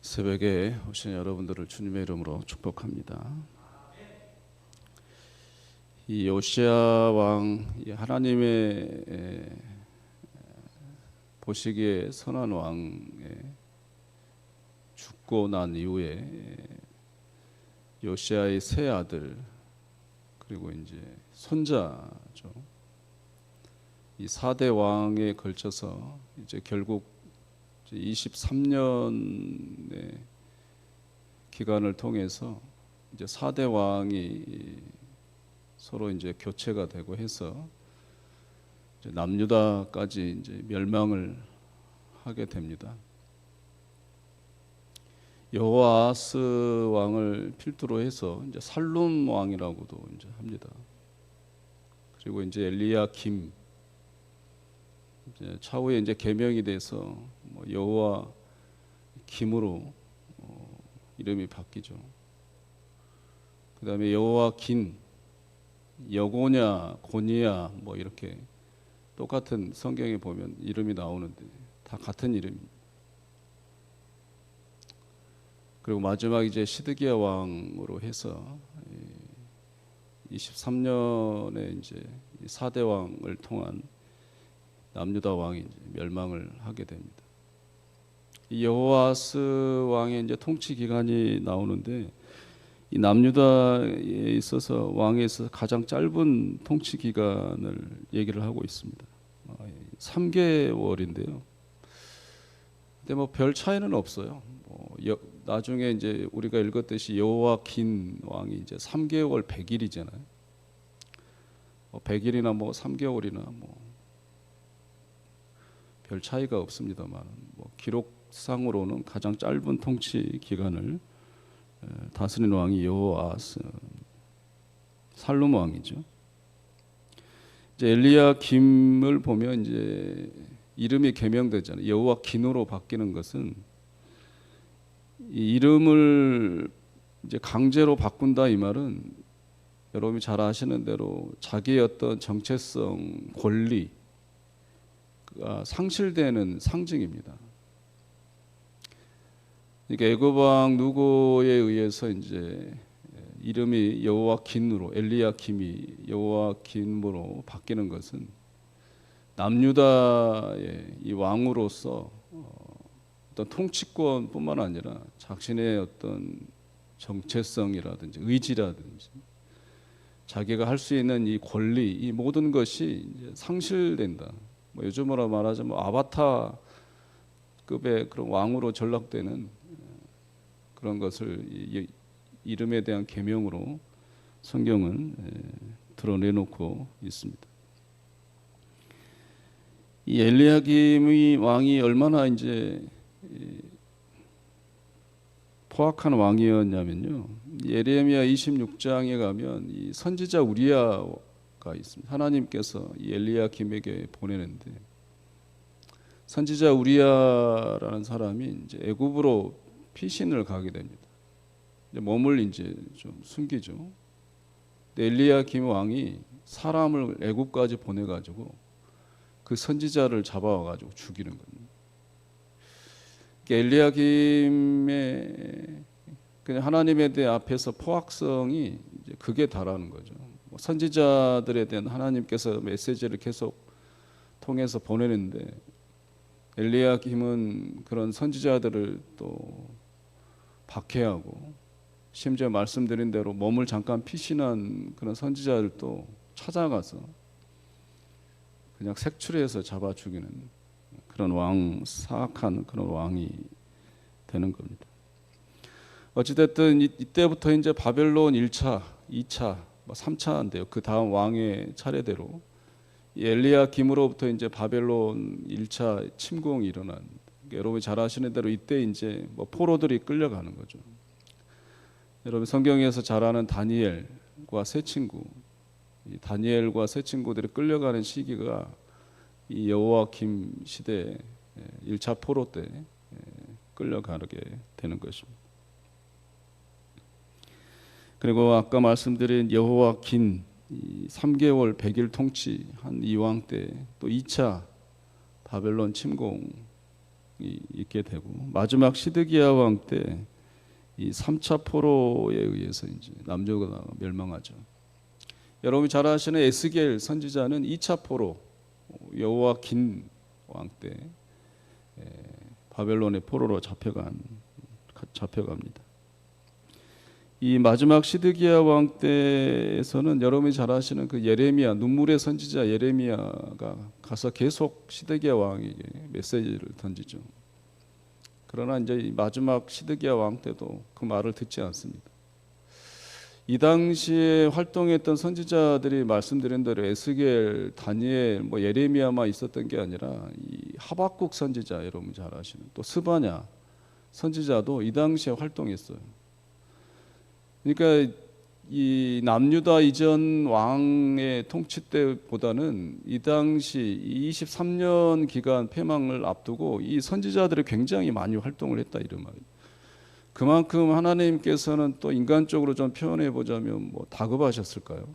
새벽에 오신 여러분들을 주님의 이름으로 축복합니다. 이 요시야 왕, 하나님의 보시기에 선한 왕의 죽고 난 이후에 요시야의 세 아들 그리고 이제 손자죠. 이 4대 왕에 걸쳐서 이제 결국 23년의 기간을 통해서 이제 4대 왕이 서로 이제 교체가 되고 해서 이제 남유다까지 이제 멸망을 하게 됩니다. 여호아스 왕을 필두로 해서 이제 살룸 왕이라고도 이제 합니다. 그리고 이제 엘리야김 이제 차후에 이제 개명이 돼서 여호와 김으로 이름이 바뀌죠. 그 다음에 여호와 긴, 여고냐, 고니야 이렇게 똑같은 성경에 보면 이름이 나오는데 다 같은 이름입니다. 그리고 마지막 이제 시드기야 왕으로 해서 23년에 이제 4대 왕을 통한 남유다 왕이 이제 멸망을 하게 됩니다. 이 여호아스 왕의 이제 통치 기간이 나오는데 이 남유다에 있어서 왕에 있어서 가장 짧은 통치 기간을 얘기를 하고 있습니다. 3개월인데요. 근데 별 차이는 없어요. 나중에 이제 우리가 읽었듯이 여호와긴 왕이 이제 3개월 100일이잖아요. 100일이나 3개월이나 별 차이가 없습니다만 기록상으로는 가장 짧은 통치 기간을 다스린 왕이 여호아스 살룸 왕이죠. 이제 엘리야김을 보면 이제 이름이 개명되잖아요. 여호와긴으로 바뀌는 것은 이 이름을 이제 강제로 바꾼다 이 말은 여러분이 잘 아시는 대로 자기의 어떤 정체성, 권리 상실되는 상징입니다. 그러니까 애굽 왕 누고에 의해서 이제 이름이 여호와긴으로 엘리야김이 여호와김으로 바뀌는 것은 남유다의 이 왕으로서 어떤 통치권뿐만 아니라 자신의 어떤 정체성이라든지 의지라든지 자기가 할 수 있는 이 권리 이 모든 것이 이제 상실된다. 요즘으로 말하자면 아바타급의 그런 왕으로 전락되는 그런 것을 이름에 대한 계명으로 성경은 드러내놓고 있습니다. 이 엘리야김의 왕이 얼마나 이제 포악한 왕이었냐면요. 예레미야 26장에 가면 이 선지자 우리야가 있습니다. 하나님께서 이 엘리야김에게 보내는데 선지자 우리야라는 사람이 이제 애굽으로 피신을 가게 됩니다. 이제 몸을 이제 좀 숨기죠. 엘리야김 왕이 사람을 애굽까지 보내가지고 그 선지자를 잡아와가지고 죽이는 겁니다. 엘리야김의 그냥 하나님에 대해 앞에서 포악성이 이제 극에 달하는 거죠. 선지자들에 대한 하나님께서 메시지를 계속 통해서 보내는데 엘리야김은 그런 선지자들을 또 박해하고 심지어 말씀드린 대로 몸을 잠깐 피신한 그런 선지자들도 찾아가서 그냥 색출해서 잡아 죽이는 그런 사악한 그런 왕이 되는 겁니다. 어찌됐든 이때부터 이제 바벨론 1차, 2차, 3차인데요. 그 다음 왕의 차례대로 엘리야김으로부터 이제 바벨론 1차 침공이 일어난. 여러분이 잘 아시는 대로 이때 이제 포로들이 끌려가는 거죠. 여러분 성경에서 잘 아는 다니엘과 세 친구, 이 다니엘과 세 친구들이 끌려가는 시기가 이 여호와김 시대 1차 포로 때 끌려가게 되는 것입니다. 그리고 아까 말씀드린 여호와긴 3개월 100일 통치한 이 왕 때 또 2차 바벨론 침공 있게 되고 마지막 시드기야 왕 때 이 3차 포로에 의해서 이제 남유다가 멸망하죠. 여러분이 잘 아시는 에스겔 선지자는 2차 포로 여호와긴 왕 때 바벨론의 포로로 잡혀갑니다. 이 마지막 시드기야 왕 때에서는 여러분이 잘 아시는 그 예레미야, 눈물의 선지자 예레미야가 가서 계속 시드기야 왕에게 메시지를 던지죠. 그러나 이제 이 마지막 시드기야 왕 때도 그 말을 듣지 않습니다. 이 당시에 활동했던 선지자들이 말씀드린 대로 에스겔, 다니엘, 예레미야만 있었던 게 아니라 이 하박국 선지자, 여러분 잘 아시는 또 스바냐 선지자도 이 당시에 활동했어요. 그러니까 이 남유다 이전 왕의 통치 때보다는 이 당시 23년 기간 패망을 앞두고 이 선지자들이 굉장히 많이 활동을 했다 이런 말이에요. 그만큼 하나님께서는 또 인간적으로 좀 표현해 보자면 다급하셨을까요?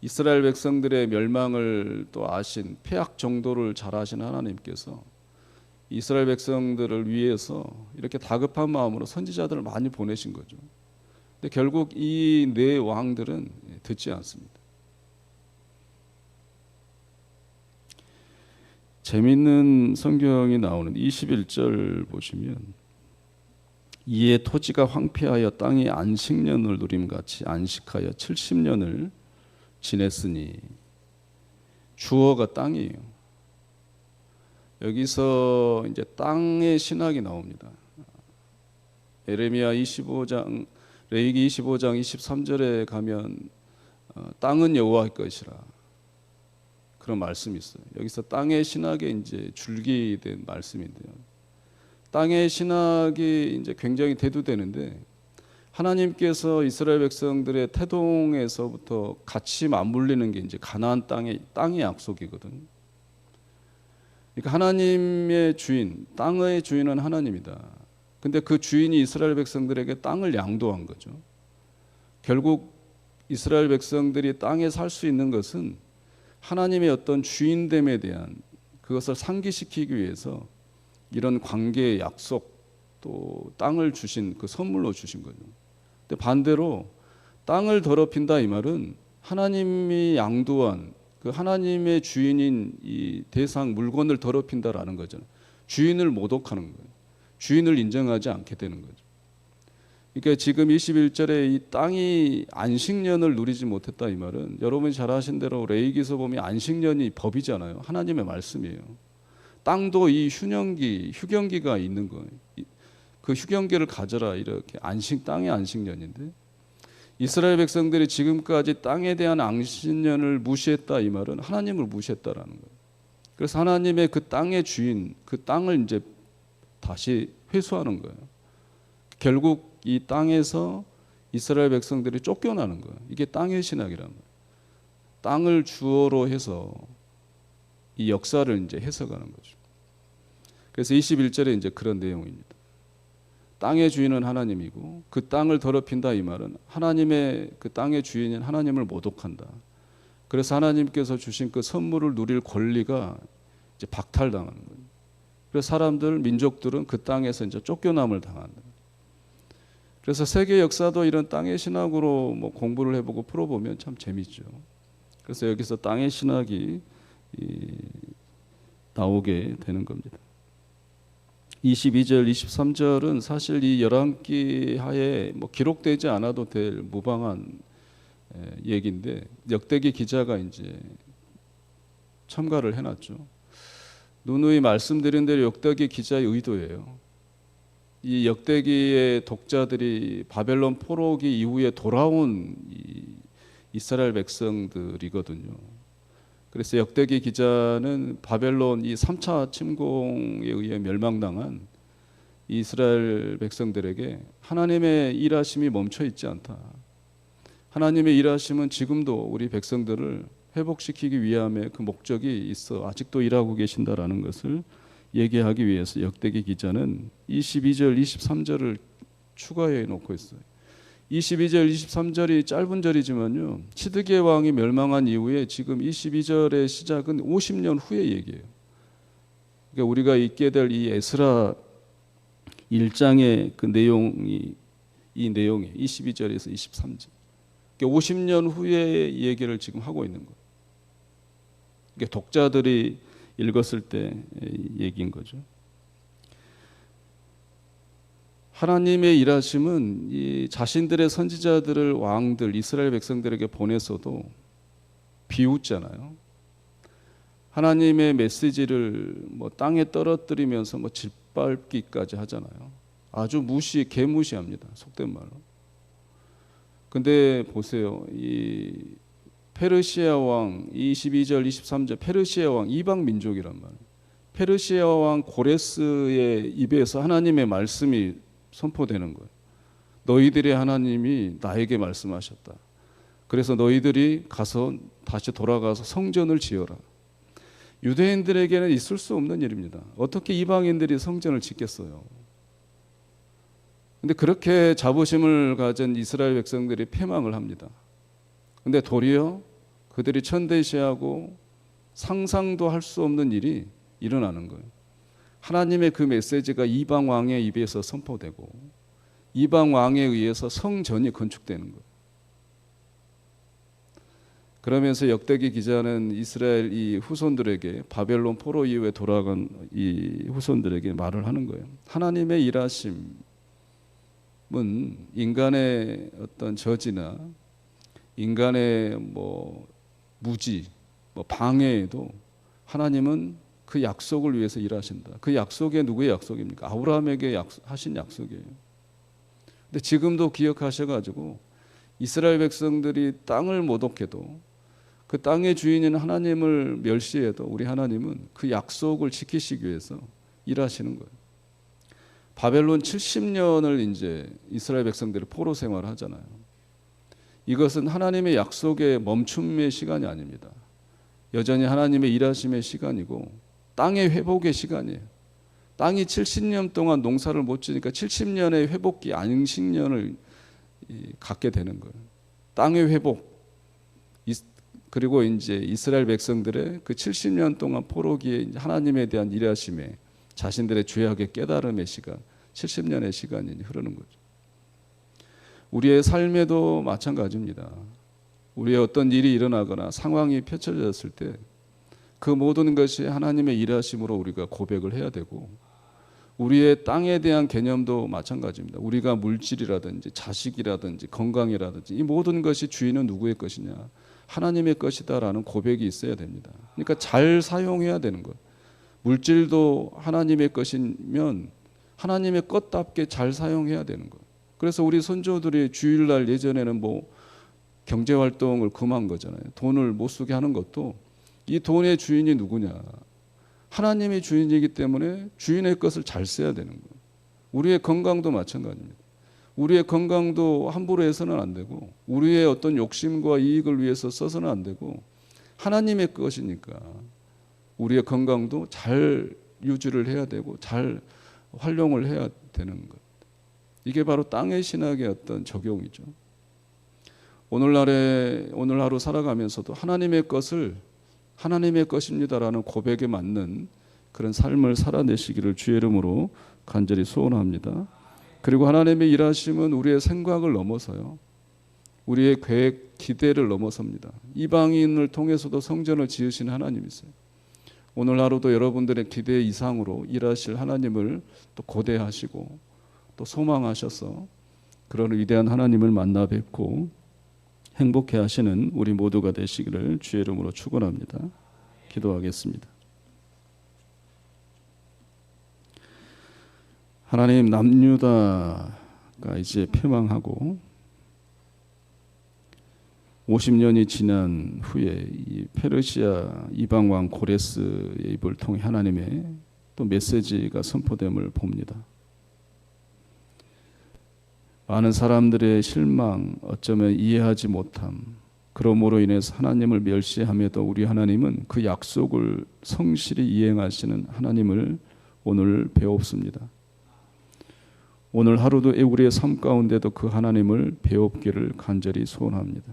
이스라엘 백성들의 멸망을 또 아신 폐악 정도를 잘 아신 하나님께서 이스라엘 백성들을 위해서 이렇게 다급한 마음으로 선지자들을 많이 보내신 거죠. 근데 결국 이 네 왕들은 듣지 않습니다. 재미있는 성경이 나오는 21절 보시면 이에 토지가 황폐하여 땅이 안식년을 누림같이 안식하여 70년을 지냈으니 주어가 땅이에요. 여기서 이제 땅의 신학이 나옵니다. 예레미야 25장 레위기 25장 23절에 가면 땅은 여호와의 것이라 그런 말씀이 있어요. 여기서 땅의 신학에 이제 줄기된 말씀인데요. 땅의 신학이 이제 굉장히 대두되는데 하나님께서 이스라엘 백성들의 태동에서부터 같이 맞물리는 게 이제 가나안 땅의 약속이거든요. 그러니까 하나님의 주인, 땅의 주인은 하나님이다. 근데 그 주인이 이스라엘 백성들에게 땅을 양도한 거죠. 결국 이스라엘 백성들이 땅에 살 수 있는 것은 하나님의 어떤 주인됨에 대한 그것을 상기시키기 위해서 이런 관계의 약속 또 땅을 주신 그 선물로 주신 거죠. 근데 반대로 땅을 더럽힌다 이 말은 하나님이 양도한 그 하나님의 주인인 이 대상 물건을 더럽힌다라는 거잖아요. 주인을 모독하는 거예요. 주인을 인정하지 않게 되는 거죠. 그러니까 지금 21절에 이 땅이 안식년을 누리지 못했다 이 말은 여러분이 잘 아신 대로 레위기서 보면 안식년이 법이잖아요. 하나님의 말씀이에요. 땅도 이 휴경기가 있는 거예요. 그 휴경기를 가져라 이렇게 땅의 안식년인데 이스라엘 백성들이 지금까지 땅에 대한 안식년을 무시했다 이 말은 하나님을 무시했다라는 거예요. 그래서 하나님의 그 땅의 주인, 그 땅을 이제 다시 회수하는 거예요. 결국 이 땅에서 이스라엘 백성들이 쫓겨나는 거예요. 이게 땅의 신학이란 말이에요. 땅을 주어로 해서 이 역사를 이제 해석하는 거죠. 그래서 21절에 이제 그런 내용입니다. 땅의 주인은 하나님이고 그 땅을 더럽힌다 이 말은 하나님의 그 땅의 주인인 하나님을 모독한다. 그래서 하나님께서 주신 그 선물을 누릴 권리가 이제 박탈당하는 거예요. 그래서 사람들, 민족들은 그 땅에서 이제 쫓겨남을 당한다. 그래서 세계 역사도 이런 땅의 신학으로 공부를 해보고 풀어보면 참 재밌죠. 그래서 여기서 땅의 신학이 나오게 되는 겁니다. 22절, 23절은 사실 이 열왕기 하에 기록되지 않아도 될 무방한 얘기인데 역대기 기자가 이제 첨가를 해놨죠. 누누이 말씀드린 대로 역대기 기자의 의도예요. 이 역대기의 독자들이 바벨론 포로기 이후에 돌아온 이스라엘 백성들이거든요. 그래서 역대기 기자는 바벨론 이 3차 침공에 의해 멸망당한 이스라엘 백성들에게 하나님의 일하심이 멈춰 있지 않다. 하나님의 일하심은 지금도 우리 백성들을 회복시키기 위함의 그 목적이 있어 아직도 일하고 계신다라는 것을 얘기하기 위해서 역대기 기자는 22절, 23절을 추가해 놓고 있어요. 22절, 23절이 짧은 절이지만요. 시드기야 왕이 멸망한 이후에 지금 22절의 시작은 50년 후의 얘기예요. 그러니까 우리가 읽게 될 이 에스라 1장의 그 내용이 이 내용이 22절에서 23절. 그러니까 50년 후의 얘기를 지금 하고 있는 거예요. 그러니까 독자들이 읽었을 때 얘기인 거죠. 하나님의 일하심은 이 자신들의 선지자들을 왕들 이스라엘 백성들에게 보내서도 비웃잖아요. 하나님의 메시지를 뭐 땅에 떨어뜨리면서 뭐 짓밟기까지 하잖아요. 아주 개무시합니다. 속된 말로. 근데 보세요. 이 페르시아 왕 22절 23절 페르시아 왕 이방 민족이란 말이에요. 페르시아 왕 고레스의 입에서 하나님의 말씀이 선포되는 거예요. 너희들의 하나님이 나에게 말씀하셨다. 그래서 너희들이 가서 다시 돌아가서 성전을 지어라. 유대인들에게는 있을 수 없는 일입니다. 어떻게 이방인들이 성전을 짓겠어요? 근데 그렇게 자부심을 가진 이스라엘 백성들이 패망을 합니다. 근데 도리어 그들이 천대시하고 상상도 할 수 없는 일이 일어나는 거예요. 하나님의 그 메시지가 이방 왕의 입에서 선포되고 이방 왕에 의해서 성전이 건축되는 거예요. 그러면서 역대기 기자는 이스라엘 이 후손들에게 바벨론 포로 이후에 돌아간 이 후손들에게 말을 하는 거예요. 하나님의 일하심은 인간의 어떤 저지나 인간의 뭐 무지, 뭐 방해에도 하나님은 그 약속을 위해서 일하신다. 그 약속이 누구의 약속입니까? 아브라함에게 하신 약속이에요. 근데 지금도 기억하셔가지고 이스라엘 백성들이 땅을 모독해도 그 땅의 주인인 하나님을 멸시해도 우리 하나님은 그 약속을 지키시기 위해서 일하시는 거예요. 바벨론 70년을 이제 이스라엘 백성들이 포로 생활을 하잖아요. 이것은 하나님의 약속의 멈춤의 시간이 아닙니다. 여전히 하나님의 일하심의 시간이고 땅의 회복의 시간이에요. 땅이 70년 동안 농사를 못 지니까 70년의 회복기 안식년을 갖게 되는 거예요. 땅의 회복. 그리고 이제 이스라엘 백성들의 그 70년 동안 포로기에 하나님에 대한 일하심에 자신들의 죄악의 깨달음의 시간, 70년의 시간이 흐르는 거죠. 우리의 삶에도 마찬가지입니다. 우리의 어떤 일이 일어나거나 상황이 펼쳐졌을 때 그 모든 것이 하나님의 일하심으로 우리가 고백을 해야 되고 우리의 땅에 대한 개념도 마찬가지입니다. 우리가 물질이라든지 자식이라든지 건강이라든지 이 모든 것이 주인은 누구의 것이냐? 하나님의 것이다라는 고백이 있어야 됩니다. 그러니까 잘 사용해야 되는 거예요. 물질도 하나님의 것이면 하나님의 것답게 잘 사용해야 되는 거예요. 그래서 우리 선조들이 주일날 예전에는 뭐 경제활동을 금한 거잖아요. 돈을 못 쓰게 하는 것도 이 돈의 주인이 누구냐? 하나님의 주인이기 때문에 주인의 것을 잘 써야 되는 거예요. 우리의 건강도 마찬가지입니다. 우리의 건강도 함부로 해서는 안 되고 우리의 어떤 욕심과 이익을 위해서 써서는 안 되고 하나님의 것이니까 우리의 건강도 잘 유지를 해야 되고 잘 활용을 해야 되는 것. 이게 바로 땅의 신학의 어떤 적용이죠. 오늘 하루 살아가면서도 하나님의 것을 하나님의 것입니다라는 고백에 맞는 그런 삶을 살아내시기를 주의 이름으로 간절히 소원합니다. 그리고 하나님의 일하심은 우리의 생각을 넘어서요. 우리의 계획, 기대를 넘어섭니다. 이방인을 통해서도 성전을 지으신 하나님이세요. 오늘 하루도 여러분들의 기대 이상으로 일하실 하나님을 또 고대하시고 또 소망하셔서 그런 위대한 하나님을 만나 뵙고 행복해 하시는 우리 모두가 되시기를 주의 이름으로 축원합니다. 기도하겠습니다. 하나님, 남유다가 이제 패망하고 50년이 지난 후에 이 페르시아 이방 왕 고레스의 입을 통해 하나님의 또 메시지가 선포됨을 봅니다. 많은 사람들의 실망, 어쩌면 이해하지 못함, 그러므로 인해서 하나님을 멸시함에도 우리 하나님은 그 약속을 성실히 이행하시는 하나님을 오늘 배웁습니다. 오늘 하루도 우리의 삶 가운데도 그 하나님을 배웁기를 간절히 소원합니다.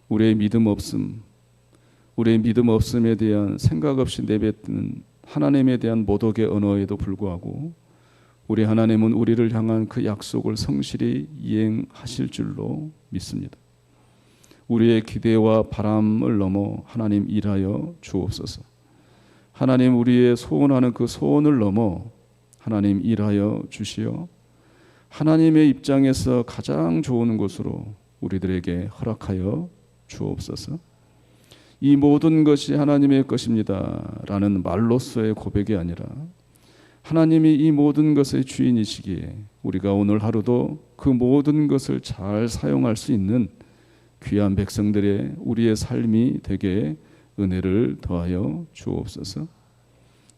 우리의 믿음 없음에 대한 생각 없이 내뱉는 하나님에 대한 모독의 언어에도 불구하고 우리 하나님은 우리를 향한 그 약속을 성실히 이행하실 줄로 믿습니다. 우리의 기대와 바람을 넘어 하나님 일하여 주옵소서. 하나님 우리의 소원하는 그 소원을 넘어 하나님 일하여 주시어 하나님의 입장에서 가장 좋은 곳으로 우리들에게 허락하여 주옵소서. 이 모든 것이 하나님의 것입니다 라는 말로서의 고백이 아니라 하나님이 이 모든 것의 주인이시기에 우리가 오늘 하루도 그 모든 것을 잘 사용할 수 있는 귀한 백성들의 우리의 삶이 되게 은혜를 더하여 주옵소서.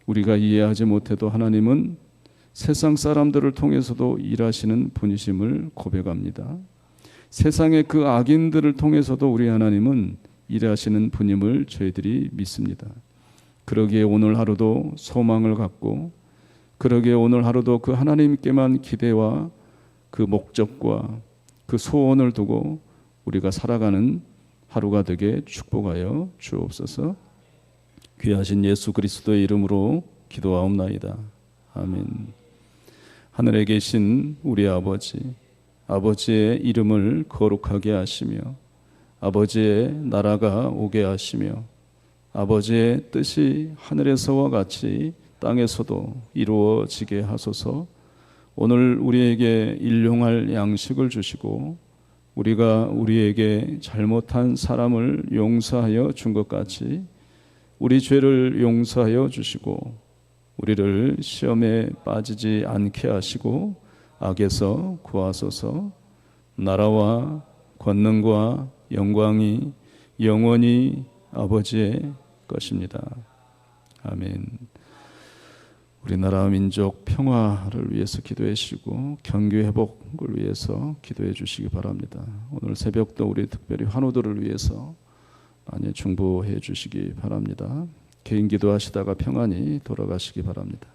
우리가 이해하지 못해도 하나님은 세상 사람들을 통해서도 일하시는 분이심을 고백합니다. 세상의 그 악인들을 통해서도 우리 하나님은 일하시는 분임을 저희들이 믿습니다. 그러기에 오늘 하루도 소망을 갖고 그러기에 오늘 하루도 그 하나님께만 기대와 그 목적과 그 소원을 두고 우리가 살아가는 하루가 되게 축복하여 주옵소서. 귀하신 예수 그리스도의 이름으로 기도하옵나이다. 아멘. 하늘에 계신 우리 아버지, 아버지의 이름을 거룩하게 하시며 아버지의 나라가 오게 하시며 아버지의 뜻이 하늘에서와 같이 땅에서도 이루어지게 하소서. 오늘 우리에게 일용할 양식을 주시고 우리가 우리에게 잘못한 사람을 용서하여 준 것 같이 우리 죄를 용서하여 주시고 우리를 시험에 빠지지 않게 하시고 악에서 구하소서. 나라와 권능과 영광이 영원히 아버지의 것입니다. 아멘. 우리나라 민족 평화를 위해서 기도해 주시고 경기 회복을 위해서 기도해 주시기 바랍니다. 오늘 새벽도 우리 특별히 환우들을 위해서 많이 중보해 주시기 바랍니다. 개인 기도하시다가 평안히 돌아가시기 바랍니다.